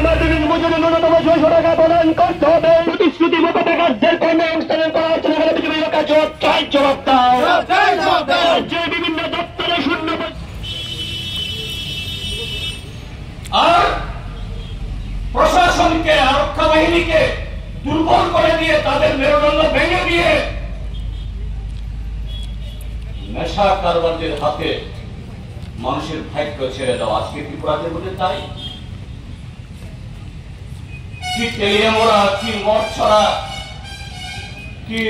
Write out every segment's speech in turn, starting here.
মাধ্যমিক মজুরি ন্যূনতম 600 টাকা প্রদান করতে হবে। প্রতিশ্রুতি মোতাবেক কর্মসংস্থান করা হচ্ছে না, বিজেপির কাছে জবাব দাও। রাজ্যের বিভিন্ন দপ্তরে শূন্য আর প্রশাসনকে, আরক্ষা বাহিনীকে দুর্বল করে দিয়ে, তাদের মেরুদণ্ড ভেঙে দিয়ে নেশা কারবারদের হাতে মানুষের ভাগ্য ছেড়ে দাও। আজকে ত্রিপুরাতে বলে তাই কি তেলিয়ামোড়া, কি মদ ছড়া, কি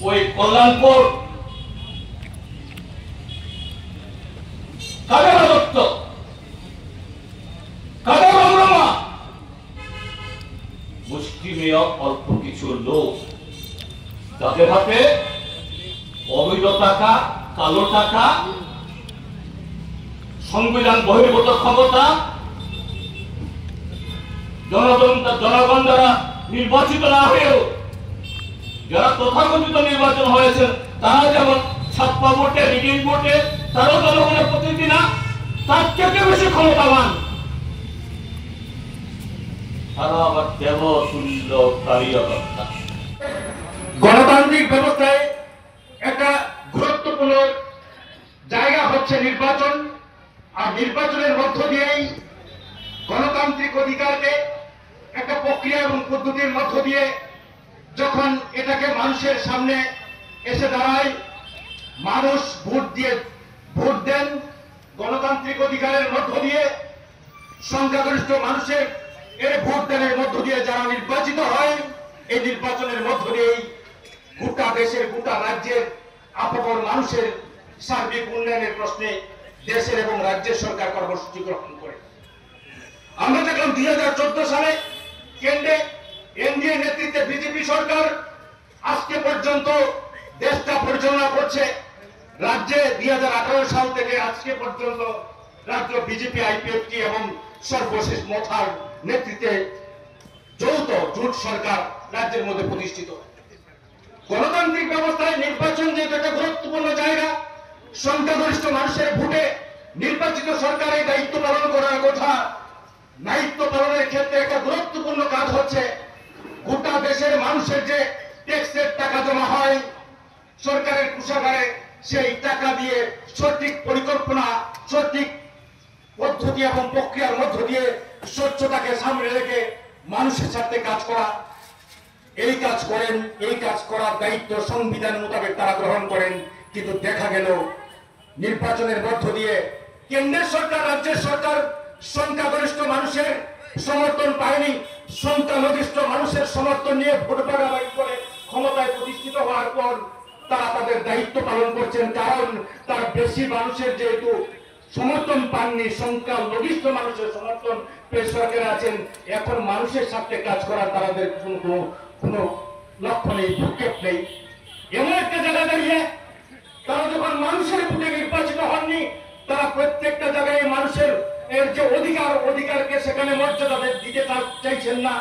ওই কল্যাণপুর, কাদের রাজত্ব, কাদের রমরমা, মুষ্টিমেয় অল্প কিছু লোক, তাদের হাতে অবৈধ টাকা, কালো টাকা, সংবিধান বহির্ভূত ক্ষমতা, জনগণ দ্বারা নির্বাচিত না হয়েও যারা তথাকথিত নির্বাচন হয়েছে, তারা যেমন ছাপ্পা ভোটে, রিডিং ভোটে তারাও জনগণের প্রতিনিধি না, তার থেকে বেশি ক্ষমতাবান, তারা আবার দেবতুল্য কার্যকর্তা। গণতান্ত্রিক ব্যবস্থায় একটা গুরুত্বপূর্ণ জায়গা হচ্ছে নির্বাচন, আর নির্বাচনের মধ্য দিয়েই গণতান্ত্রিক অধিকারকে একটা প্রক্রিয়া এবং পদ্ধতির মধ্য দিয়ে যখন এটাকে মানুষের সামনে এসে দাঁড়ায়, মানুষ ভোট দেন, গণতান্ত্রিক অধিকারের মধ্য দিয়ে সংখ্যাগরিষ্ঠ মানুষের এর ভোট দানের মধ্য দিয়ে যারা নির্বাচিত হয়, এই নির্বাচনের মধ্য দিয়েই গোটা দেশের, গোটা রাজ্যের আপন মানুষের সার্বিক উন্নয়নের প্রশ্নে দেশের এবং রাজ্যের সরকার কর্মসূচি গ্রহণ করে। আমরা দেখলাম 2014 সালে কেন্দ্রে এনডিএ নেতৃত্বে বিজেপি সরকার আজকে পর্যন্ত দেশটা পরিচালনা করছে। রাজ্যে 2018 সাল থেকে আজকে পর্যন্ত রাজ্য বিজেপি, আইপিএফটি এবং সর্বশেষ মথার নেতৃত্বে যৌথ জোট সরকার রাজ্যের মধ্যে প্রতিষ্ঠিত। গণতান্ত্রিক ব্যবস্থায় নির্বাচন যে একটা গুরুত্বপূর্ণ জায়গা, সংখ্যাগরিষ্ঠ মানুষের ভোটে নির্বাচিত সরকারের দায়িত্ব পালন করার কথা। দায়িত্ব পালনের ক্ষেত্রে একটা গুরুত্বপূর্ণ কাজ হচ্ছে গোটা দেশের মানুষের যে ট্যাক্সের টাকা জমা হয় সরকারের কোষাগারে, সেই টাকা দিয়ে সঠিক পরিকল্পনা, সঠিক পদ্ধতি এবং প্রক্রিয়ার মধ্য দিয়ে স্বচ্ছতাকে সামনে রেখে মানুষের সাথে কাজ করা। এই কাজ করেন, এই কাজ করার দায়িত্ব সংবিধান মোতাবেক তারা গ্রহণ করেন। কিন্তু দেখা গেল নির্বাচনের মধ্য দিয়ে কেন্দ্রের সরকার, রাজ্যের সরকার সংখ্যাগরিষ্ঠ মানুষের সমর্থন পায়নি। সংখ্যালঘিষ্ঠ মানুষের সমর্থন নিয়ে ভোট ভাগাভাগি করে ক্ষমতায় প্রতিষ্ঠিত হওয়ার পর তারা তাদের দায়িত্ব পালন করছেন, কারণ তার বেশি মানুষের যেহেতু সমর্থন পাননি, সংখ্যালঘিষ্ঠ মানুষের সমর্থন পেশ সরকারে আছেন। এখন মানুষের সাথে কাজ করার তাদের কোনো লক্ষ্য নেই, ভূক্ষেপ নেই। এমন একটা জায়গা দাঁড়িয়ে তারা যখন মানুষের ভোটে নির্বাচিত হননি, তারা প্রত্যেকটা জায়গায় মানুষের এর যে অধিকারকে সেখানে মর্যাদা দিতে চাইছেন না।